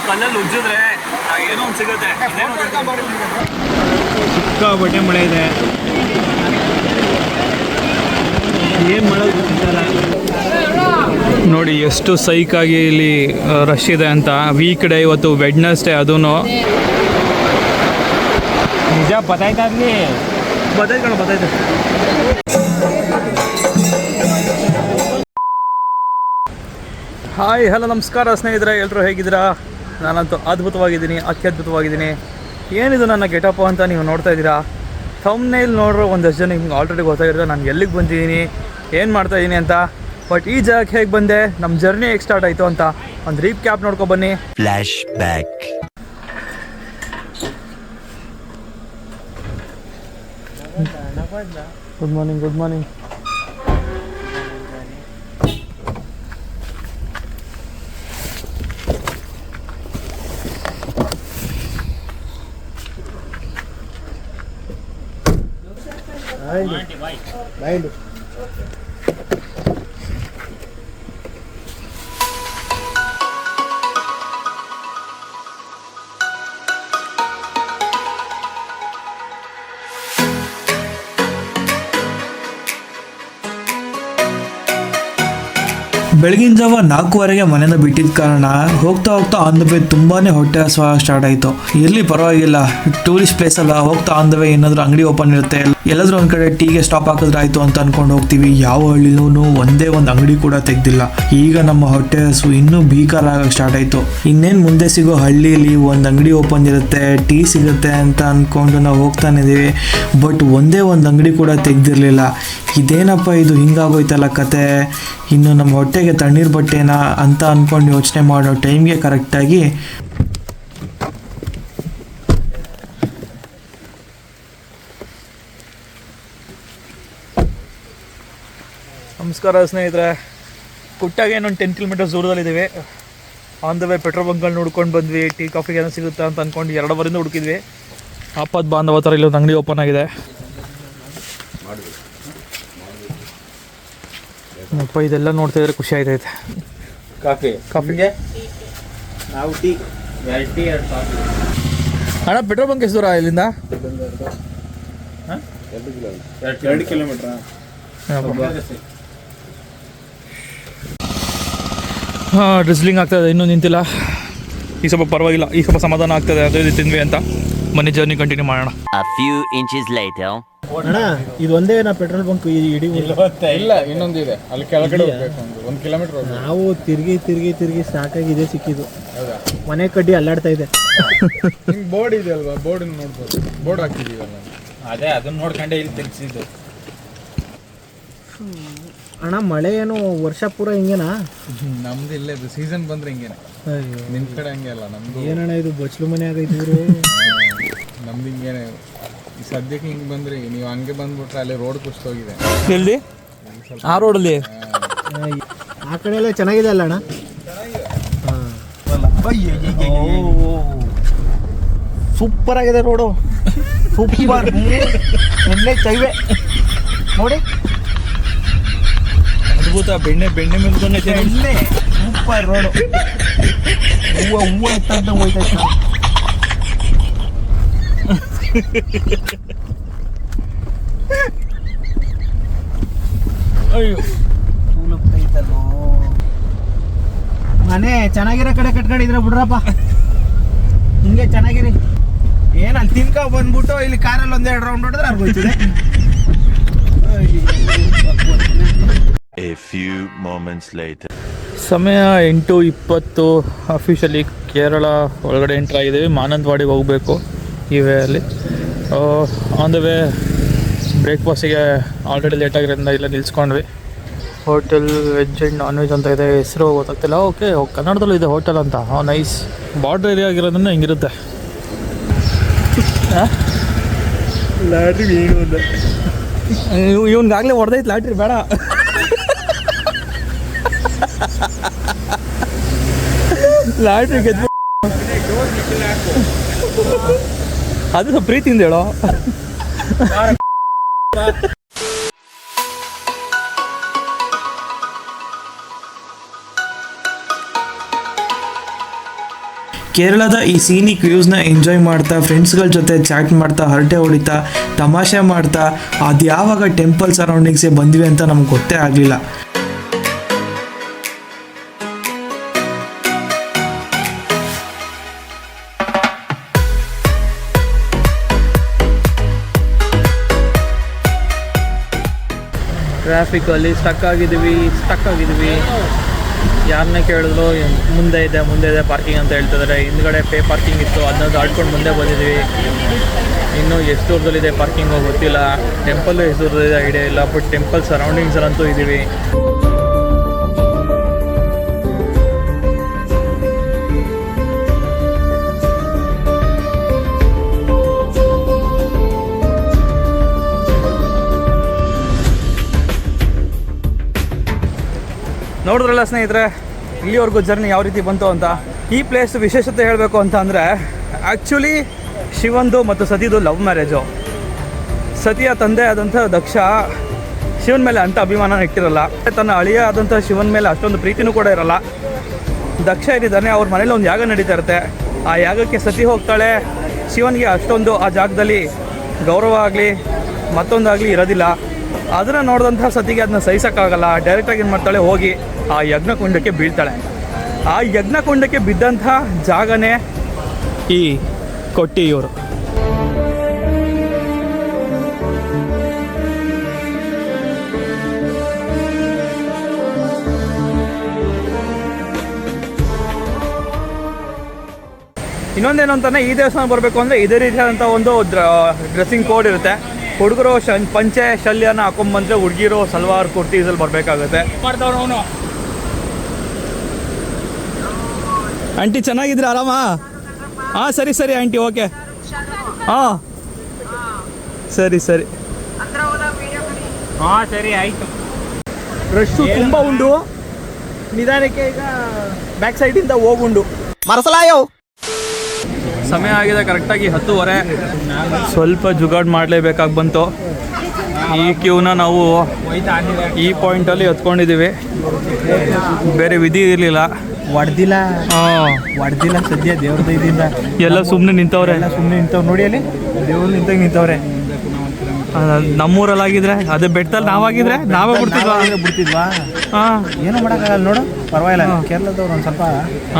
ಕಲ್ಲಲ್ಲಿ ಉಜ್ಜಿದ್ರೆ ಏನೋ ಒಂದು ಸಿಗುತ್ತೆ. ಸಿಕ್ಕಾಪಟ್ಟೆ ಮಳೆ ಇದೆ, ಏನು ಮಾಡೋದು ಗೊತ್ತಿಲ್ಲ ನೋಡಿ. ಎಷ್ಟು ಸೈಕಾಗಿ ಇಲ್ಲಿ ರಶ್ ಇದೆ ಅಂತ. ವೀಕ್ ಡೇ ಇವತ್ತು, ವೆಡ್ನೆಸ್ಡೇ, ಅದೂ ನಿಜ. ಬತ್ತಾಯ್ತಾ ಅಲ್ಲಿ ಬತ್ತಾಯ್ತು. ಹಾಯ್ ಹಲೋ ನಮಸ್ಕಾರ ಸ್ನೇಹಿತರೆ, ಎಲ್ಲರೂ ಹೇಗಿದ್ದೀರಾ? ನಾನಂತೂ ಅದ್ಭುತವಾಗಿದ್ದೀನಿ, ಅತ್ಯದ್ಭುತವಾಗಿದ್ದೀನಿ. ಏನಿದು ನನ್ನ ಗೆಟಪ್ ಅಂತ ನೀವು ನೋಡ್ತಾ ಇದ್ದೀರಾ. ಥಂಬ್ನೇಲ್ ನೋಡ್ರೋ ಒಂದಷ್ಟು ಜನ ಹಿಂಗೆ ಆಲ್ರೆಡಿ ಗೊತ್ತಾಗಿರುತ್ತೆ ನಾನು ಎಲ್ಲಿಗೆ ಬಂದಿದ್ದೀನಿ, ಏನು ಮಾಡ್ತಾಯಿದ್ದೀನಿ ಅಂತ. ಬಟ್ ಈ ಜಾಗಕ್ಕೆ ಹೇಗೆ ಬಂದೆ, ನಮ್ಮ ಜರ್ನಿ ಹೇಗೆ ಸ್ಟಾರ್ಟ್ ಆಯಿತು ಅಂತ ಒಂದು ರೀಕ್ಯಾಪ್ ನೋಡ್ಕೊಬನ್ನಿ. Flash back. Good morning. Good morning. ಬೆಳಗಿನ ಜಾವ 4:15ಗೆ ಮನೆಯಿಂದ ಬಿಟ್ಟಿದ್ದ ಕಾರಣ ಹೋಗ್ತಾ ಆನ್ ದ ವೇ ತುಂಬಾನೇ ಹೊಟ್ಟೆ ಹಸುವ ಸ್ಟಾರ್ಟ್ ಆಯಿತು. ಇರಲಿ ಪರವಾಗಿಲ್ಲ, ಟೂರಿಸ್ಟ್ ಪ್ಲೇಸ್ ಅಲ್ಲ, ಹೋಗ್ತಾ ಆನ್ ದ ವೇ ಏನಾದರೂ ಅಂಗಡಿ ಓಪನ್ ಇರುತ್ತೆ, ಎಲ್ಲಾದ್ರೂ ಒಂದು ಕಡೆ ಟೀಗೆ ಸ್ಟಾಪ್ ಹಾಕಿದ್ರೆ ಆಯಿತು ಅಂತ ಅನ್ಕೊಂಡು ಹೋಗ್ತೀವಿ. ಯಾವ ಹಳ್ಳಿಲೂ ಒಂದೇ ಒಂದು ಅಂಗಡಿ ಕೂಡ ತೆಗ್ದಿಲ್ಲ. ಈಗ ನಮ್ಮ ಹೊಟ್ಟೆ ಹಸು ಇನ್ನೂ ಭೀಕರ ಆಗಕ್ಕೆ ಸ್ಟಾರ್ಟ್ ಆಯಿತು. ಇನ್ನೇನು ಮುಂದೆ ಸಿಗೋ ಹಳ್ಳಿಯಲ್ಲಿ ಒಂದು ಅಂಗಡಿ ಓಪನ್ ಇರುತ್ತೆ, ಟೀ ಸಿಗುತ್ತೆ ಅಂತ ಅಂದ್ಕೊಂಡು ನಾವು ಹೋಗ್ತಾನೆ ಇದ್ದೀವಿ. ಬಟ್ ಒಂದೇ ಒಂದು ಅಂಗಡಿ ಕೂಡ ತೆಗ್ದಿರಲಿಲ್ಲ. ಇದೇನಪ್ಪ ಇದು, ಹಿಂಗಾಗೋಯ್ತಲ್ಲ ಕತೆ, ಇನ್ನು ನಮ್ಮ ಹೊಟ್ಟೆಗೆ ತಣ್ಣೀರು ಬಟ್ಟೆನಾ ಅಂತ ಅಂದ್ಕೊಂಡು ಯೋಚನೆ ಮಾಡೋ ಟೈಮ್ಗೆ ಕರೆಕ್ಟಾಗಿ ನಮಸ್ಕಾರ ಸ್ನೇಹಿತರೆ. ಕುಟ್ಟಾಗೆ ಒಂದು 10 ಕಿಲೋಮೀಟರ್ಸ್ ದೂರದಲ್ಲಿದ್ದೀವಿ. ಆನ್ ದ ವೇ ಪೆಟ್ರೋಲ್ ಬಂಕ್ಗಳು ನೋಡ್ಕೊಂಡು ಬಂದ್ವಿ. ಟೀ ಕಾಫಿಗೆ ಏನೋ ಸಿಗುತ್ತೆ ಅಂತ ಅಂದ್ಕೊಂಡು 2 ಅವರಿಂದ ಹುಡುಕಿದ್ವಿ. ಆಪತ್ ಬಾಂಧವ ಥರ ಇಲ್ಲೊಂದು ಅಂಗಡಿ ಓಪನ್ ಆಗಿದೆ. ಅಪ್ಪ ಇದೆಲ್ಲ ನೋಡ್ತಾ ಇದ್ರೆ ಖುಷಿ ಆಯ್ತೈತೆ. ಕಾಫಿಗೆ ನಾವು ಟೀ 2 ಅಣ್ಣ, ಪೆಟ್ರೋಲ್ ಬಂಕ್ ಎಷ್ಟು ದೂರ ಇಲ್ಲಿಂದ? 2 ಕಿಲೋಮೀಟ್ರಾ? ಹಾಂ, ಡ್ರಿಸ್ಲಿಂಗ್ ಆಗ್ತಾಯಿದೆ, ಇನ್ನೂ ನಿಂತಿಲ್ಲ. ಈಗ ಸ್ವಲ್ಪ ಪರವಾಗಿಲ್ಲ, ಈಗ ಸ್ವಲ್ಪ ಸಮಾಧಾನ ಆಗ್ತದೆ. ಅದು ಇದು ತಿಂದ್ವಿ ಅಂತ ಮನೆ ಜರ್ನಿ ಕಂಟಿನ್ಯೂ ಮಾಡೋಣ. ಅಣ್ಣ, ಇದು ಒಂದೇ ನಾ ಪೆಟ್ರೋಲ್ ಬಂಕ್ ಇಡೀ ಇಲ್ಲ, ಇನ್ನೊಂದಿದೆ ಅಲ್ಲಿ ಕೆಳಗಡೆ ಹೋಗ್ಬೇಕು. 1 ಕಿಲೋಮೀಟರ್ ನಾವು ತಿರುಗಿ ಸಾಕಾಗಿದೆ ಸಿಕ್ಕಿದ್ದು. ಮನೆ ಕಡ್ಡಿ ಅಲ್ಲಾಡ್ತಾ ಇದೆ. ಬೋರ್ಡ್ ಇದೆ ಅಲ್ವಾ, ಬೋರ್ಡ್ ನೋಡ್ಬೋದು, ಬೋರ್ಡ್ ಹಾಕಿದೀವಲ್ಲ, ಅದೇ ಅದನ್ನ ನೋಡ್ಕೊಂಡೆ ಇಲ್ಲಿ ತಿರ್ಗಿಸಿದ್ದು. ಅಣ್ಣ, ಮಳೆ ಏನು ವರ್ಷ ಪೂರ ಹಿಂಗೇನಾ? ನಮ್ದು ಇಲ್ಲೇ ಸೀಸನ್ ಬಂದ್ರೆ ಹಿಂಗೇನೆ. ನಿಮ್ ಕಡೆ ಹಂಗೆ ಅಲ್ಲ, ನಮ್ದು ಏನಣ್ಣ ಇದು ಬಚ್ಲು ಮನೆ ಆಗೈತೆ ಇವರು. ನಮ್ದು ಹಿಂಗೇನೆ. ಈ ಸದ್ಯಕ್ಕೆ ಹಿಂಗೆ ಬಂದ್ರಿ, ನೀವು ಹಂಗೆ ಬಂದ್ಬಿಟ್ರೆ ಅಲ್ಲಿ ರೋಡ್ ಕುಸ್ತೋಗಿದೆ. ಎಲ್ಲಿ? ಆ ರೋಡಲ್ಲಿ? ಆ ಕಡೆ ಎಲ್ಲ ಚೆನ್ನಾಗಿದೆ ಅಲ್ಲ ಅಣ್ಣ? ಸೂಪರ್ ಆಗಿದೆ ರೋಡು, ಸೂಪರ್. ಎಣ್ಣೆ ಚೈವೆ ನೋಡಿ, ಅದ್ಭುತ. ಬೆಣ್ಣೆ ಮೇಲೆ ಎಣ್ಣೆ ಸೂಪರ್ ರೋಡು. ಹೂವು ಎತ್ತಂತ ಹೋಯ್ತೈತೆ. ಅಯ್ಯೋ, ಮನೆ ಚೆನ್ನಾಗಿರೋ ಕಡೆ ಕಟ್ಕೊಂಡಿದ್ರೆ ಬಿಡ್ರಪ್ಪ, ಹಿಂಗೆ ಚೆನ್ನಾಗಿರಿ. ಏನು ಅಲ್ಲಿ ತಿನ್ಕೊ ಬಂದ್ಬಿಟ್ಟು ಇಲ್ಲಿ ಕಾರಲ್ಲಿ 1-2 ರೌಂಡ್ ಹೊಡೆದ್ರೆ ಆಗೋಯ್ತದೆ. A few moments later. ಸಮಯ 8:20. ಅಫಿಷಿಯಲಿ ಕೇರಳ ಒಳಗಡೆ ಎಂಟ್ರ್ ಆಗಿದ್ದೀವಿ. ಮಾನಂತವಾಡಿಗೆ ಹೋಗಬೇಕು ಈ ವೇ ಅಲ್ಲಿ. ಆನ್ ದ ವೇ ಬ್ರೇಕ್ಫಾಸ್ಟಿಗೆ ಆಲ್ರೆಡಿ ಲೇಟ್ ಆಗಿರೋದ್ರಿಂದ ಇಲ್ಲ ನಿಲ್ಸ್ಕೊಂಡ್ವಿ. Hotel veg and non veg ಅಂತ ಇದೆ, ಹೆಸರು ಗೊತ್ತಾಗ್ತಿಲ್ಲ. ಓಕೆ, ಕನ್ನಡದಲ್ಲೂ ಇದೆ ಹೋಟೆಲ್ ಅಂತ. ನೈಸ್. ಬಾರ್ಡ್ರ್ ಏರಿಯಾ ಆಗಿರೋದ್ರಿಂದ ಹಿಂಗಿರುತ್ತೆ. ಲಾಟ್ರಿ ಏನು ಅಂತ ಇವನ್ಗಾಗಲೇ ಹೊಡೆದೈತೆ ಲಾಟ್ರಿ, ಬೇಡ. ಲಾಟ್ರಿ ಗೆದ್ದು ಅದು ಸ್ವಲ್ಪ ಪ್ರೀತಿಯಿಂದ ಹೇಳೋ. ಕೇರಳದ ಈ ಸೀನಿಕ್ ವ್ಯೂಸ್ನ ಎಂಜಾಯ್ ಮಾಡ್ತಾ ಫ್ರೆಂಡ್ಸ್ಗಳ ಜೊತೆ ಚಾಟ್ ಮಾಡ್ತಾ ಹರಟೆ ಹೊಡಿತಾ ತಮಾಷೆ ಮಾಡ್ತಾ ಅದು ಯಾವಾಗ ಟೆಂಪಲ್ ಸರೌಂಡಿಂಗ್ಸ್ಗೆ ಬಂದ್ವಿ ಅಂತ ನಮ್ಗೆ ಗೊತ್ತೇ ಆಗಲಿಲ್ಲ. ಟ್ರಾಫಿಕಲ್ಲಿ ಸ್ಟಕ್ ಆಗಿದ್ದೀವಿ. ಯಾರನ್ನೇ ಕೇಳಿದ್ರು ಮುಂದೆ ಇದೆ ಪಾರ್ಕಿಂಗ್ ಅಂತ ಹೇಳ್ತಿದ್ದಾರೆ. ಹಿಂದ್ಗಡೆ ಪೇ ಪಾರ್ಕಿಂಗ್ ಇತ್ತು, ಅದನ್ನ ದಾಟ್ಕೊಂಡು ಮುಂದೆ ಬಂದಿದ್ವಿ. ಇನ್ನೂ ಎಷ್ಟು ದೂರದಲ್ಲಿದೆ ಪಾರ್ಕಿಂಗು ಗೊತ್ತಿಲ್ಲ. ಟೆಂಪಲ್ಲು ಎಷ್ಟು ದೂರದಲ್ಲಿದೆ ಐಡಿಯಾ ಇಲ್ಲ. ಬಟ್ ಟೆಂಪಲ್ ಸರೌಂಡಿಂಗ್ಸಲ್ಲಂತೂ ಇದ್ದೀವಿ. ನೋಡಿದ್ರಲ್ಲ ಸ್ನೇಹಿತರೆ, ಇಲ್ಲಿವರೆಗೂ ಜರ್ನಿ ಯಾವ ರೀತಿ ಬಂತು ಅಂತ. ಈ ಪ್ಲೇಸ್ ವಿಶೇಷತೆ ಹೇಳಬೇಕು ಅಂತ ಅಂದರೆ, ಆ್ಯಕ್ಚುಲಿ ಶಿವಂದು ಮತ್ತು ಸತಿದು ಲವ್ ಮ್ಯಾರೇಜು. ಸತಿಯ ತಂದೆ ಆದಂಥ ದಕ್ಷ ಶಿವನ ಮೇಲೆ ಅಂಥ ಅಭಿಮಾನ ಇಟ್ಟಿರಲ್ಲ. ತನ್ನ ಅಳಿಯ ಆದಂಥ ಶಿವನ ಮೇಲೆ ಅಷ್ಟೊಂದು ಪ್ರೀತಿನೂ ಕೂಡ ಇರಲ್ಲ. ದಕ್ಷ ಏನಿದ್ದಾನೆ ಅವ್ರ ಮನೇಲಿ ಒಂದು ಯಾಗ ನಡೀತಾ ಇರುತ್ತೆ. ಆ ಯಾಗಕ್ಕೆ ಸತಿ ಹೋಗ್ತಾಳೆ. ಶಿವನಿಗೆ ಅಷ್ಟೊಂದು ಆ ಜಾಗದಲ್ಲಿ ಗೌರವ ಆಗಲಿ ಮತ್ತೊಂದಾಗಲಿ ಇರೋದಿಲ್ಲ. ಅದನ್ನು ನೋಡಿದಂಥ ಸತಿಗೆ ಅದನ್ನ ಸಹಿಸೋಕ್ಕಾಗಲ್ಲ. ಡೈರೆಕ್ಟಾಗಿ ಏನು ಮಾಡ್ತಾಳೆ, ಹೋಗಿ ಆ ಯಜ್ಞಕುಂಡಕ್ಕೆ ಬೀಳ್ತಾಳೆ. ಆ ಯಜ್ಞಕುಂಡಕ್ಕೆ ಬಿದ್ದಂಥ ಜಾಗನೇ ಈ ಕೊಟ್ಟಿಯೂರು. ಇನ್ನೊಂದೇನು ಅಂತಾನೆ, ಈ ದೇವಸ್ಥಾನ ಬರಬೇಕು ಅಂದರೆ ಇದೇ ರೀತಿಯಾದಂಥ ಒಂದು ಡ್ರೆಸ್ಸಿಂಗ್ ಕೋಡ್ ಇರುತ್ತೆ. ಹುಡುಗರು ಪಂಚೆ ಶಲ್ಯನ ಹಾಕೊಂಡ್ಬಂದ್ರೆ, ಹುಡುಗಿರು ಸಲ್ವಾರ್ ಕುರ್ತೀಸಲ್ಲಿ ಬರಬೇಕಾಗುತ್ತೆ. ಆಂಟಿ ಚೆನ್ನಾಗಿದ್ರೆ ಆರಾಮ? ಹಾಂ ಸರಿ ಆಂಟಿ, ಓಕೆ. ಹಾಂ ಸರಿ ಹಾಂ ಸರಿ ಆಯಿತು. ರಶ್ಶು ತುಂಬ ಉಂಡು. ನಿಧಾನಕ್ಕೆ ಈಗ ಬ್ಯಾಕ್ ಸೈಡಿಂದ ಹೋಗುಂಡು ಮರಸಲಾಯೋ. ಸಮಯ ಆಗಿದೆ ಕರೆಕ್ಟಾಗಿ 10:30. ಸ್ವಲ್ಪ ಜುಗಾಡ್ ಮಾಡಲೇಬೇಕಾಗಿ ಬಂತು. ಈ ಕ್ಯೂನ ನಾವು ಈ ಪಾಯಿಂಟಲ್ಲಿ ಎತ್ಕೊಂಡಿದ್ದೀವಿ, ಬೇರೆ ವಿಧಿ ಇರಲಿಲ್ಲ. ಹೊಡೆದಿಲ್ಲ ಸದ್ಯ ದೇವ್ರ ದಯದಿಂದ ಎಲ್ಲ ಸುಮ್ಮನೆ ನಿಂತವ್ರೆ. ನೋಡಿ, ಅಲ್ಲಿ ದೇವ್ರು ನಿಂತವ್ರೆ. ನಮ್ಮೂರಲ್ಲಾಗಿದ್ರೆ ಅದೇ ಬೆಟ್ಟದಲ್ಲಿ ನಾವಾಗಿದ್ರೆ ನಾವೇ ಬಿಡ್ತಿದ್ವಾ? ಹಾಂ, ಏನು ಮಾಡೋಕ್ಕಾಗಲ್ಲ ನೋಡು. ಪರವಾಗಿಲ್ಲ, ಕೇರಳದವ್ರು ಒಂದು ಸ್ವಲ್ಪ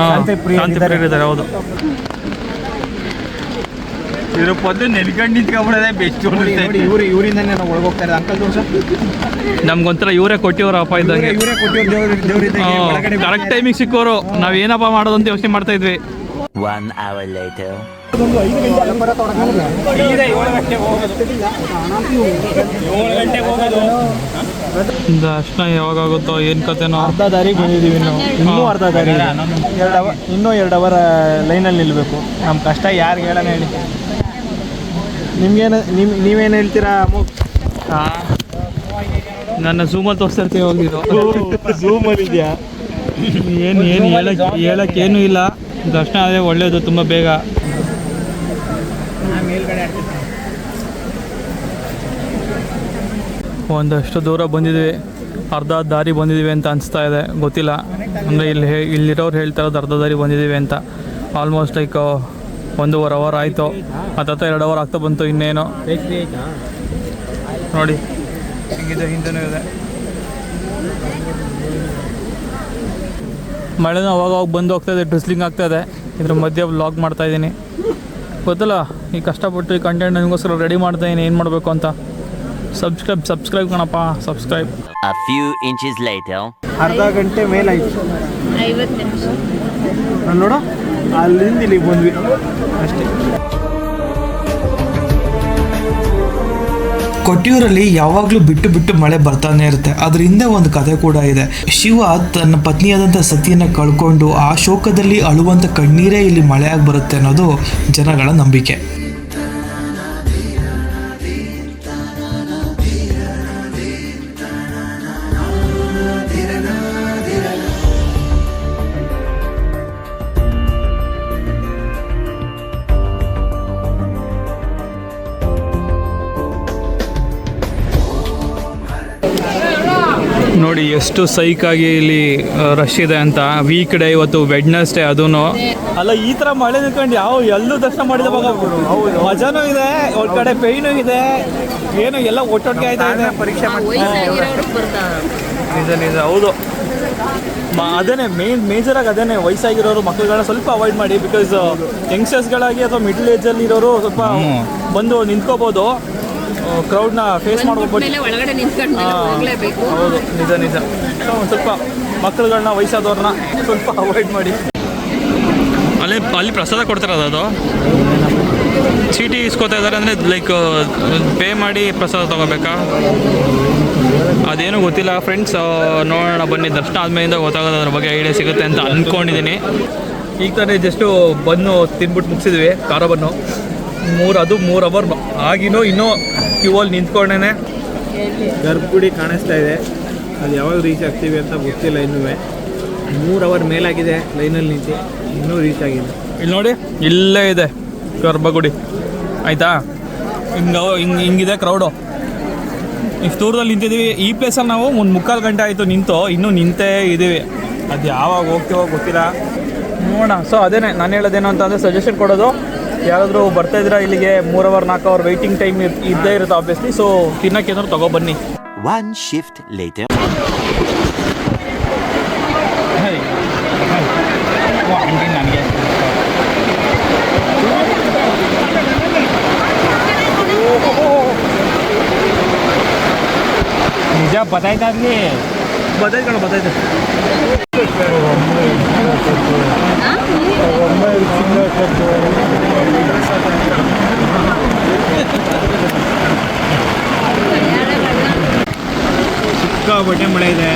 ಶಾಂತಿ ಪ್ರಿಯರಿದ್ದಾರೆ. ಹೌದು, ಇದ್ರ ಪದ್ದು ನೆನ್ಕೊಂಡು ನಿಂತ್ಕೊಂಡ್ಬಿಡೋದೇ ಬೆಸ್ಟ್. ಇವರಿಂದನೇ ನಾವು ಒಳಗೋಗ್ತಾ ಇರೋದು. ಅಂಕಲ್ ತೋರ್ಸ, ನಮ್ಗೊಂಥರ ಇವರೇ ಕೊಟ್ಟಿವ್ರ ಅಪ್ಪ ಇದ್ದಂಗೆ. ಇವರೇ ಕೊಟ್ಟಿವ್ರು. ಕರೆಕ್ಟ್ ಟೈಮಿಗೆ ಸಿಕ್ಕೋರು. ನಾವು ಏನಪ್ಪ ಮಾಡೋದು ಅಂತ ಯೋಚನೆ ಮಾಡ್ತಾ ಇದ್ವಿ. 1 hour later. ದರ್ಶನ ಯಾವಾಗ ಆಗುತ್ತೋ ಏನು ಕತೆನೋ. ಅರ್ಧ ದಾರಿಗೆ ಬಂದಿದ್ದೀವಿ ನಾವು. ಇನ್ನೂ ಅರ್ಧ ದಾರಿ, ಇನ್ನೂ 2 ಅವರ್ ಲೈನಲ್ಲಿ ನಿಲ್ಲಬೇಕು. ನಮ್ಮ ಕಷ್ಟ ಯಾರಿಗೆ ಹೇಳೋಣ ಹೇಳಿ. ನೀವೇನು ಹೇಳ್ತೀರಾ? ನನ್ನ ಝೂಮಲ್ಲಿ ತೋರಿಸ್ತಾ ಇರ್ತೀವಿ. ಹೋಗಿದ್ದು ಝೂಮಲ್ಲಿ ಇದೆಯಾ? ಏನು ಹೇಳಕ್ಕೇನೂ ಇಲ್ಲ. ದರ್ಶನ ಆದರೆ ಒಳ್ಳೆಯದು, ತುಂಬ ಬೇಗ. ಒಂದಷ್ಟು ದೂರ ಬಂದಿದ್ವಿ, ಅರ್ಧ ದಾರಿ ಬಂದಿದ್ದೀವಿ ಅಂತ ಅನಿಸ್ತಾ ಇದೆ. ಗೊತ್ತಿಲ್ಲ, ಅಂದರೆ ಇಲ್ಲಿರೋರು ಹೇಳ್ತಾ ಇರೋದು ಅರ್ಧ ದಾರಿ ಬಂದಿದ್ದೀವಿ ಅಂತ. ಆಲ್ಮೋಸ್ಟ್ ಲೈಕ್ 1.5 ಅವರ್ ಆಯಿತು. 2 ಅವರ್ ಆಗ್ತಾ ಬಂತು. ಇನ್ನೇನು ನೋಡಿ, ಹಿಂಗಿದೆ, ಹಿಂದೆನೂ ಇದೆ. ಮಳೆನೂ ಅವಾಗ ಬಂದು ಹೋಗ್ತಾಯಿದೆ, ಡ್ರಿಸ್ಲಿಂಗ್ ಆಗ್ತಾಯಿದೆ. ಇದ್ರ ಮಧ್ಯೆ ವ್ಲಾಗ್ ಮಾಡ್ತಾಯಿದ್ದೀನಿ. ಗೊತ್ತಲ್ಲ, ಈ ಕಷ್ಟಪಟ್ಟು ಈ ಕಂಟೆಂಟ್ ನನಗೋಸ್ಕರ ರೆಡಿ ಮಾಡ್ತಾಯಿದ್ದೀನಿ, ಏನು ಮಾಡಬೇಕು ಅಂತ. ಸಬ್ಸ್ಕ್ರೈಬ್ ಕಣಪ್ಪ, subscribe. A few inches later. ಅರ್ಧ ಗಂಟೆ ಮೇಲಾಯಿತು. 50 ನಿಮಿಷ ನೋಡು, ಅಲ್ಲಿಂದ ಇಲ್ಲಿಗೆ ಬಂದ್ವಿ ಅಷ್ಟೇ. ಕೊಟ್ಟಿಯೂರಲ್ಲಿ ಯಾವಾಗಲೂ ಬಿಟ್ಟು ಮಳೆ ಬರ್ತಾನೆ ಇರುತ್ತೆ. ಅದ್ರ ಹಿಂದೆ ಒಂದು ಕಥೆ ಕೂಡ ಇದೆ. ಶಿವ ತನ್ನ ಪತ್ನಿಯಾದಂಥ ಸತಿಯನ್ನು ಕಳ್ಕೊಂಡು ಆ ಶೋಕದಲ್ಲಿ ಅಳುವಂಥ ಕಣ್ಣೀರೇ ಇಲ್ಲಿ ಮಳೆಯಾಗಿ ಬರುತ್ತೆ ಅನ್ನೋದು ಜನಗಳ ನಂಬಿಕೆ. ನೋಡಿ ಎಷ್ಟು ಸೈಕಾಗಿ ಇಲ್ಲಿ ರಶ್ ಇದೆ ಅಂತ. ವೀಕ್ ಡೇ ಇವತ್ತು, ವೆಡ್ನೆಸ್ಡೇ ಅದೂ. ಅಲ್ಲ ಈ ಥರ ಮಳೆ ನಿಂತ್ಕೊಂಡು ಎಲ್ಲೂ ದರ್ಶನ ಮಾಡಿದ ಮಜಾನೂ ಇದೆ, ಒಂದು ಕಡೆ ಪೇಯ್ನೂ ಇದೆ, ಏನು ಎಲ್ಲ ಒಟ್ಟೊಟ್ಟಿಗೆ ಆಯ್ತಾ ಇದೆ. ಪರೀಕ್ಷೆ ನಿಜ ಹೌದು. ಅದೇನೆ ಮೇಜರಾಗಿ ಅದೇನೆ, ವಯಸ್ಸಾಗಿರೋರು ಮಕ್ಕಳುಗಳನ್ನ ಸ್ವಲ್ಪ ಅವಾಯ್ಡ್ ಮಾಡಿ. ಬಿಕಾಸ್ ಯಂಗ್ಸ್ಟರ್ಸ್ಗಳಾಗಿ ಅಥವಾ ಮಿಡ್ಲ್ ಏಜಲ್ಲಿ ಇರೋರು ಸ್ವಲ್ಪ ಬಂದು ನಿಂತ್ಕೋಬೋದು, ಕ್ರೌಡ್ನ ಫೇಸ್ ಮಾಡ್ಬೋದು. ಹೌದು ನಿಜ. ಸೊ ಒಂದು ಸ್ವಲ್ಪ ಮಕ್ಕಳುಗಳನ್ನ, ವಯಸ್ಸಾದವ್ರನ್ನ ಸ್ವಲ್ಪ ಅವಾಯ್ಡ್ ಮಾಡಿ. ಅಲ್ಲಿ ಪ್ರಸಾದ ಕೊಡ್ತಾರೆ, ಅದು ಚೀಟಿ ಇಸ್ಕೋತಾ ಇದ್ದಾರೆ ಅಂದರೆ ಲೈಕ್ ಪೇ ಮಾಡಿ ಪ್ರಸಾದ ತೊಗೋಬೇಕಾ ಅದೇನು ಗೊತ್ತಿಲ್ಲ ಫ್ರೆಂಡ್ಸ್. ನೋಡೋಣ ಬನ್ನಿ, ದರ್ಶನ ಆದಮೇಲಿಂದ ಗೊತ್ತಾಗೋದು, ಅದ್ರ ಬಗ್ಗೆ ಐಡಿಯಾ ಸಿಗುತ್ತೆ ಅಂತ ಅಂದ್ಕೊಂಡಿದ್ದೀನಿ. ಈಗ ತಾನೇ ಜಸ್ಟು ಬನ್ನು ತಿನ್ಬಿಟ್ಟು ಮುಗಿಸಿದ್ವಿ, ಖಾರ ಬನ್ನು. 3 ಅವರ್ ಆಗಿನೂ ಇನ್ನೂ ಕ್ಯೂವಲ್ಲಿ ನಿಂತ್ಕೊಂಡೇನೆ. ಗರ್ಭಗುಡಿ ಕಾಣಿಸ್ತಾ ಇದೆ, ಅದು ಯಾವಾಗ ರೀಚ್ ಆಗ್ತೀವಿ ಅಂತ ಗೊತ್ತಿಲ್ಲ. ಇನ್ನೂ 3 ಅವರ್ ಮೇಲಾಗಿದೆ ಲೈನಲ್ಲಿ ನಿಂತು, ಇನ್ನೂ ರೀಚ್ ಆಗಿದೆ. ಇಲ್ಲಿ ನೋಡಿ, ಇಲ್ಲೇ ಇದೆ ಗರ್ಭಗುಡಿ ಆಯಿತಾ. ಹಿಂಗಿದೆ ಕ್ರೌಡು. ಇಷ್ಟು ದೂರದಲ್ಲಿ ನಿಂತಿದ್ದೀವಿ. ಈ ಪ್ಲೇಸಲ್ಲಿ ನಾವು 3/4 ಗಂಟೆ ಆಯಿತು ನಿಂತು, ಇನ್ನೂ ನಿಂತೇ ಇದ್ದೀವಿ. ಅದು ಯಾವಾಗ ಹೋಗ್ತೀವೋ ಗೊತ್ತಿಲ್ಲ, ನೋಡೋಣ. ಸೊ ಅದೇನೆ ನಾನು ಹೇಳೋದೇನು ಅಂತಂದರೆ, ಸಜೆಷನ್ ಕೊಡೋದು, ಯಾರಾದರೂ ಬರ್ತಾಯಿದ್ದೀರಾ ಇಲ್ಲಿಗೆ 3 ಅವರ್ 4 ಅವರ್ ವೆಯ್ಟಿಂಗ್ ಟೈಮ್ ಇದ್ದೇ ಇರುತ್ತೆ ಆಬ್ವಿಯಸ್ಲಿ. ಸೊ ತಿನ್ನೋಕ್ಕೆ ಏನಾದ್ರು ತೊಗೊಬನ್ನಿ. One shift later. ನನಗೆ ನಿಜ ಬತ್ತಾಯ್ತಾ ಅಲ್ಲಿ ಬತ್ತಾಯ್ತು. ಸಿಕ್ಕಾಪಟ್ಟೆ ಮಳೆ ಇದೆ.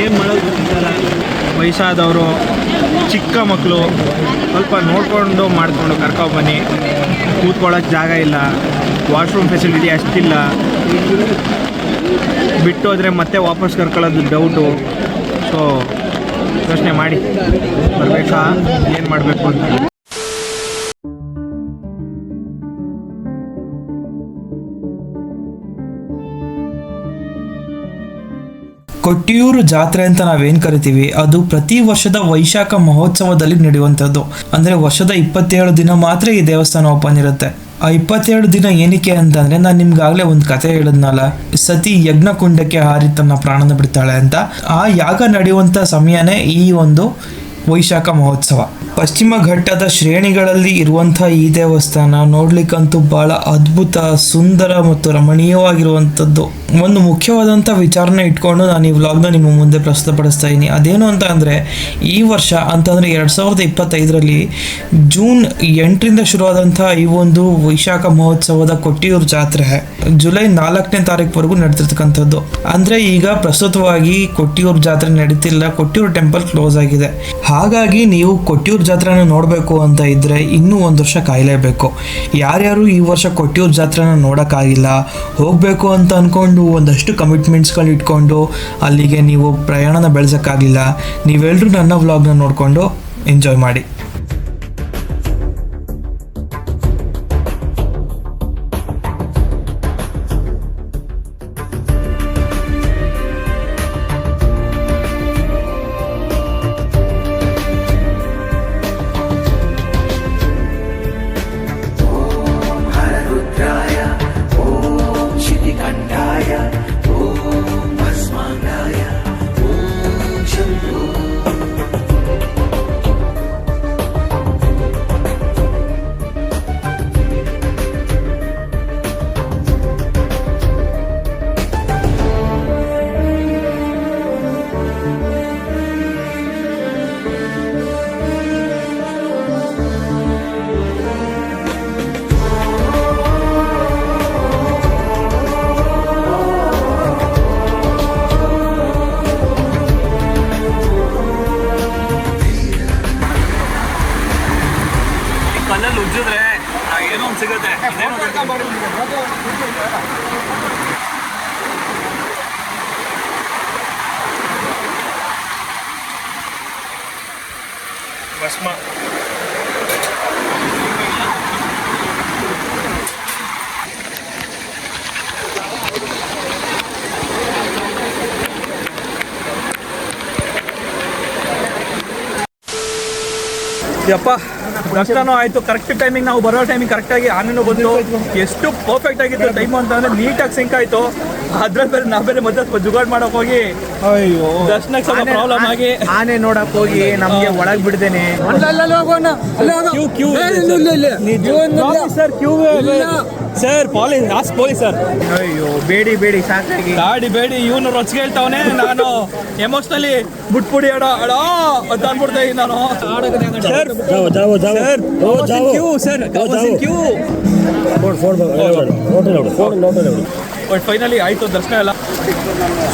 ಏನು ಮಾಡೋದು ಗೊತ್ತಿಲ್ಲ. ವಯಸ್ಸಾದವರು, ಚಿಕ್ಕ ಮಕ್ಕಳು ಸ್ವಲ್ಪ ನೋಡಿಕೊಂಡು ಮಾಡಿಕೊಂಡು ಕರ್ಕೊಬನ್ನಿ. ಕೂತ್ಕೊಳ್ಳೋಕ್ಕೆ ಜಾಗ ಇಲ್ಲ, ವಾಶ್ರೂಮ್ ಫೆಸಿಲಿಟಿ ಅಷ್ಟಿಲ್ಲ. ಬಿಟ್ಟು ಹೋದರೆ ಮತ್ತೆ ವಾಪಸ್ ಕರ್ಕೊಳ್ಳೋದು ಡೌಟು. ಸೊ ಯೋಚನೆ ಮಾಡಿ ಬರಬೇಕಾ, ಏನು ಮಾಡಬೇಕು ಅಂತ. ಕೊಟ್ಟಿಯೂರು ಜಾತ್ರೆ ಅಂತ ನಾವೇನು ಕರಿತೀವಿ, ಅದು ಪ್ರತಿ ವರ್ಷದ ವೈಶಾಖ ಮಹೋತ್ಸವದಲ್ಲಿ ನಡೆಯುವಂಥದ್ದು. ಅಂದರೆ ವರ್ಷದ 27 ದಿನ ಮಾತ್ರ ಈ ದೇವಸ್ಥಾನ ಓಪನ್ ಇರುತ್ತೆ. ಆ 27 ದಿನ ಏನಕ್ಕೆ ಅಂತಂದರೆ, ನಾನು ನಿಮ್ಗಾಗಲೇ ಒಂದು ಕತೆ ಹೇಳಿದ್ನಲ್ಲ, ಸತಿ ಯಜ್ಞಕುಂಡಕ್ಕೆ ಹಾರಿ ತನ್ನ ಪ್ರಾಣನ ಬಿಡ್ತಾಳೆ ಅಂತ. ಆ ಯಾಗ ನಡೆಯುವಂಥ ಸಮಯನೇ ಈ ಒಂದು ವೈಶಾಖ ಮಹೋತ್ಸವ. ಪಶ್ಚಿಮ ಘಟ್ಟದ ಶ್ರೇಣಿಗಳಲ್ಲಿ ಇರುವಂಥ ಈ ದೇವಸ್ಥಾನ ನೋಡ್ಲಿಕ್ಕಂತೂ ಬಹಳ ಅದ್ಭುತ, ಸುಂದರ ಮತ್ತು ರಮಣೀಯವಾಗಿರುವಂಥದ್ದು. ಒಂದು ಮುಖ್ಯವಾದಂಥ ವಿಚಾರನ ಇಟ್ಕೊಂಡು ನಾನು ಈ ವ್ಲಾಗ್ನ ನಿಮ್ಮ ಮುಂದೆ ಪ್ರಸ್ತುತಪಡಿಸ್ತಾ ಇದ್ದೀನಿ. ಅದೇನು ಅಂತ ಅಂದರೆ, ಈ ವರ್ಷ ಅಂತಂದರೆ 2025ರಲ್ಲಿ ಜೂನ್ 8ರಿಂದ ಶುರುವಾದಂಥ ಈ ಒಂದು ವೈಶಾಖ ಮಹೋತ್ಸವದ ಕೊಟ್ಟಿಯೂರು ಜಾತ್ರೆ ಜುಲೈ 4ನೇ ತಾರೀಕುವರೆಗೂ ನಡೀತಿರ್ತಕ್ಕಂಥದ್ದು. ಅಂದರೆ ಈಗ ಪ್ರಸ್ತುತವಾಗಿ ಕೊಟ್ಟಿಯೂರು ಜಾತ್ರೆ ನಡೀತಿಲ್ಲ, ಕೊಟ್ಟಿಯೂರು ಟೆಂಪಲ್ ಕ್ಲೋಸ್ ಆಗಿದೆ. ಹಾಗಾಗಿ ನೀವು ಕೊಟ್ಟಿಯೂರು ಜಾತ್ರೆನ ನೋಡಬೇಕು ಅಂತ ಇದ್ದರೆ ಇನ್ನೂ 1 ವರ್ಷ ಕಾಯಲೇಬೇಕು. ಯಾರ್ಯಾರು ಈ ವರ್ಷ ಕೊಟ್ಟಿಯೂರು ಜಾತ್ರೆನ ನೋಡೋಕ್ಕಾಗಿಲ್ಲ, ಹೋಗಬೇಕು ಅಂತ ಅಂದ್ಕೊಂಡು ಒಂದಷ್ಟು ಕಮಿಟ್ಮೆಂಟ್ಸ್ಗಳು ಇಟ್ಕೊಂಡು ಅಲ್ಲಿಗೆ ನೀವು ಪ್ರಯಾಣನ ಬೆಳೆಸೋಕ್ಕಾಗಲಿಲ್ಲ, ನೀವೆಲ್ಲರೂ ನನ್ನ ವ್ಲಾಗ್ನ ನೋಡಿಕೊಂಡು ಎಂಜಾಯ್ ಮಾಡಿ. ಕಲ್ಲಲ್ಲಿ ಉಜ್ಜಿದ್ರೆ ಏನೋ ಒಂದು ಸಿಗುತ್ತೆ. ಭಸ್ಮ ಯಪ್ಪ ದರ್ಶನನೂ ಆಯಿತು. ಕರೆಕ್ಟ್ ಟೈಮಿಂಗ್ ನಾವು ಬರೋ ಟೈಮಿಂಗ್ ಕರೆಕ್ಟಾಗಿ ಆನೆನೂ ಬಂತು. ಎಷ್ಟು ಪರ್ಫೆಕ್ಟ್ ಆಗಿತ್ತು ಟೈಮು ಅಂತ ಅಂದರೆ ನೀಟಾಗಿ ಸಿಂಕ್ ಆಯಿತು. ಅದ್ರ ಬೇರೆ ನಾವು ಬೇರೆ ಮತ್ತೆ ಜುಗಾಡ್ ಮಾಡೋಕೆ ಹೋಗಿ ಅಯ್ಯೋ ದರ್ಶನಕ್ಕೆ ಸ್ವಲ್ಪ ಪ್ರಾಬ್ಲಮ್ ಆಗಿ ಆನೆ ನೋಡಕ್ ಹೋಗಿ ನಮ್ಗೆ ಒಳಗ್ ಬಿಡ್ದೇನೆ. Sir police sir. ಅಯ್ಯೋ ಬೇಡಿ ಬೇಡಿ ಸಾಕಾಗಿ ಗಾಡಿ ಬೇಡಿ ಇವನು ರೊಚ್ಗೆ ಹೇಳ್ತಾವನೆ. ನಾನು ಎಮೋಷನಲಿ ಬಿಟ್ಬಿಡಿ ಅಡ ಅಂತ ಅನ್ಬಿಡ್ತಾ ಇದ್ದೀನಿ ನಾನು. ಬಟ್ ಫೈನಲಿ ಆಯ್ತು ದರ್ಶನ ಎಲ್ಲ.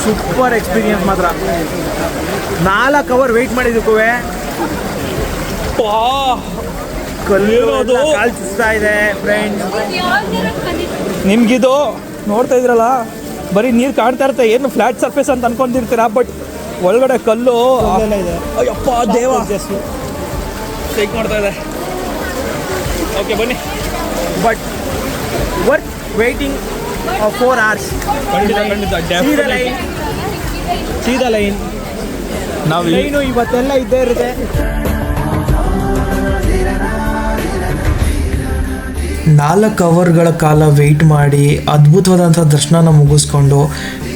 ಸೂಪರ್ ಎಕ್ಸ್ಪೀರಿಯನ್ಸ್ ಮಾತ್ರ. 4 ಅವರ್ ವೆಯ್ಟ್ ಮಾಡಿದ್ದಕ್ಕೂ ಕಾಲ್ ಚುಸ್ತಾ ಇದೆ ಫ್ರೆಂಡ್ಸ್. ನಿಮ್ಗಿದು ನೋಡ್ತಾ ಇದ್ರಲ್ಲ, ಬರೀ ನೀರು ಕಾಣ್ತಾ ಇರುತ್ತೆ, ಏನು ಫ್ಲಾಟ್ ಸರ್ಫೇಸ್ ಅಂತ ಅನ್ಕೊಂಡಿರ್ತೀರಾ, ಬಟ್ ಒಳಗಡೆ ಕಲ್ಲು. ಅಯ್ಯಪ್ಪ ದೇವ ಶೇಕ್ ಮಾಡ್ತಾ ಇದೆ. ಓಕೆ ಬನ್ನಿ. But worth waiting 4 hours. ಸೀದಾ ಲೈನ್ ನಾವು ಲೈನು ಇವತ್ತೆಲ್ಲ ಇದ್ದೇ ಇರುತ್ತೆ. 4 ಅವರ್ಗಳ ಕಾಲ ವೆಯ್ಟ್ ಮಾಡಿ ಅದ್ಭುತವಾದಂಥ ದರ್ಶನನ ಮುಗಿಸ್ಕೊಂಡು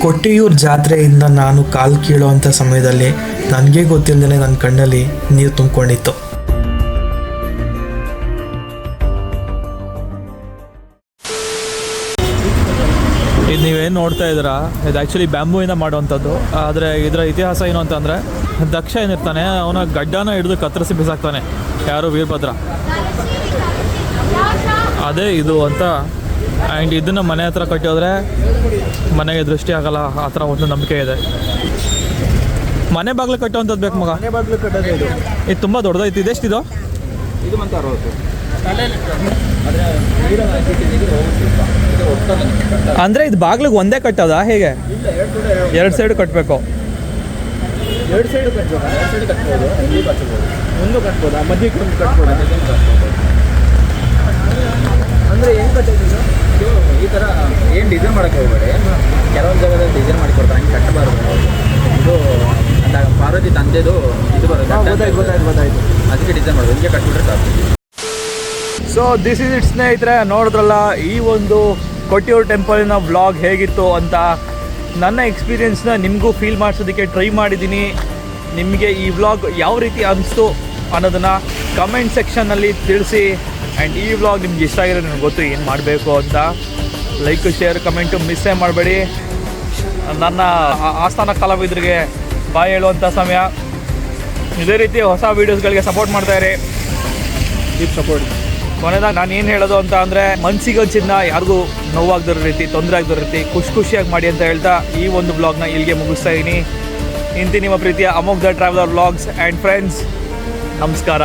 ಕೊಟ್ಟಿಯೂರು ಜಾತ್ರೆಯಿಂದ ನಾನು ಕಾಲು ಕೀಳೋವಂಥ ಸಮಯದಲ್ಲಿ ನನಗೆ ಗೊತ್ತಿಲ್ಲದೇ ನನ್ನ ಕಣ್ಣಲ್ಲಿ ನೀರು ತುಂಬಿಕೊಂಡಿತ್ತು. ಇದು ನೀವೇನು ನೋಡ್ತಾ ಇದ್ದೀರಾ, ಇದು ಆ್ಯಕ್ಚುಲಿ ಬ್ಯಾಂಬೂಯಿಂದ ಮಾಡುವಂಥದ್ದು. ಆದರೆ ಇದರ ಇತಿಹಾಸ ಏನು ಅಂತಂದರೆ, ದಕ್ಷ ಏನಿರ್ತಾನೆ ಅವನ ಗಡ್ಡನ ಹಿಡಿದು ಕತ್ತರಿಸಿ ಬಿಸಾಕ್ತಾನೆ, ಯಾರು ವೀರಭದ್ರ. ಅದೇ ಇದು ಅಂತ. ಆ್ಯಂಡ್ ಇದನ್ನು ಮನೆ ಹತ್ರ ಕಟ್ಟಿದ್ರೆ ಮನೆಗೆ ದೃಷ್ಟಿ ಆಗಲ್ಲ, ಆ ಥರ ಒಂದು ನಂಬಿಕೆ ಇದೆ. ಮನೆ ಬಾಗಿಲು ಕಟ್ಟುವಂಥದ್ದು ಬೇಕು ಮಗ. ಮನೆ ಬಾಗಿಲು ಕಟ್ಟೋದು ಇದು ತುಂಬ ದೊಡ್ಡದೈತಿ. ಇದೆಷ್ಟಿದು? ಇದು ಮಂತ 60. ಅಂದರೆ ಇದು ಬಾಗಿಲಿಗೆ ಒಂದೇ ಕಟ್ಟೋದಾ ಹೇಗೆ? 2 ಸೈಡ್ ಕಟ್ಟಬೇಕು. 2 ಸೈಡ್ ಕಟ್ಬೋದಾ? 2 ಸೈಡ್ ಕಟ್ಬೋದು, ಒಂದು ಕಟ್ಬೋದಾ, ಮಧ್ಯಕ್ಕೆ ಒಂದು ಕಟ್ಬೋದಾ? ಅಂದರೆ ಹೆಂಗೆ ಕಟ್ಟಿದ್ದು ಈ ಥರ ಏನು ಡಿಸೈನ್ ಮಾಡೋಕ್ಕೆ ಹೋಗಬೇಡಿ. ಕೆಲವೊಂದು ಜಾಗದಲ್ಲಿ ಡಿಸೈನ್ ಮಾಡಿ ಕೊಡ್ತಾರೆ, ಹಂಗೆ ಕಟ್ಟಬಾರ್ದು. ಇದು ಪಾರ್ವತಿ ತಂದೆದು ಇದು ಬರುತ್ತೆ, ಗೊತ್ತಾಯ್ತು. ಅದಕ್ಕೆ ಡಿಸೈನ್ ಮಾಡೋದು, ಹಿಂಗೆ ಕಟ್ಬಿಟ್ರೆ ಸಾಕು. ಸೊ ದಿಸ್ ಇಸ್ ಇಟ್ ಸ್ನೇಹಿತರೆ, ನೋಡಿದ್ರಲ್ಲ ಈ ಒಂದು ಕೊಟ್ಟಿಯೂರು ಟೆಂಪಲಿನ ವ್ಲಾಗ್ ಹೇಗಿತ್ತು ಅಂತ. ನನ್ನ ಎಕ್ಸ್ಪೀರಿಯೆನ್ಸ್ನ ನಿಮಗೂ ಫೀಲ್ ಮಾಡಿಸೋದಕ್ಕೆ ಟ್ರೈ ಮಾಡಿದ್ದೀನಿ. ನಿಮಗೆ ಈ ವ್ಲಾಗ್ ಯಾವ ರೀತಿ ಅನಿಸ್ತು ಅನ್ನೋದನ್ನು ಕಮೆಂಟ್ ಸೆಕ್ಷನ್ನಲ್ಲಿ ತಿಳಿಸಿ. ಆ್ಯಂಡ್ ಈ ವ್ಲಾಗ್ ನಿಮ್ಗೆ ಇಷ್ಟ ಆಗಿರೋ ನನಗೆ ಗೊತ್ತು ಏನು ಮಾಡಬೇಕು ಅಂತ. ಲೈಕ್, ಶೇರ್, ಕಮೆಂಟು ಮಿಸ್ಸೇ ಮಾಡಬೇಡಿ. ನನ್ನ ಆಸ್ಥಾನ ಕಲಾವಿದರಿಗೆ ಬಾಯ್ ಹೇಳುವಂಥ ಸಮಯ. ಇದೇ ರೀತಿ ಹೊಸ ವೀಡಿಯೋಸ್ಗಳಿಗೆ ಸಪೋರ್ಟ್ ಮಾಡ್ತಾಯಿರಿ. Keep support. ಕೊನೆದಾಗ ನಾನು ಏನು ಹೇಳೋದು ಅಂತ ಅಂದರೆ, ಮನಸ್ಸಿಗೆ ಚಿನ್ನ ಯಾರಿಗೂ ನೋವಾಗದಿರೋ ರೀತಿ, ತೊಂದರೆ ಆಗದಿರೋ ರೀತಿ ಖುಷಿಯಾಗಿ ಮಾಡಿ ಅಂತ ಹೇಳ್ತಾ ಈ ಒಂದು ವ್ಲಾಗ್ನ ಇಲ್ಲಿಗೆ ಮುಗಿಸ್ತಾ ಇದ್ದೀನಿ. ಇಂತಿ ನಿಮ್ಮ ಪ್ರೀತಿಯ Amogh the traveller vlogs and friends. ನಮಸ್ಕಾರ.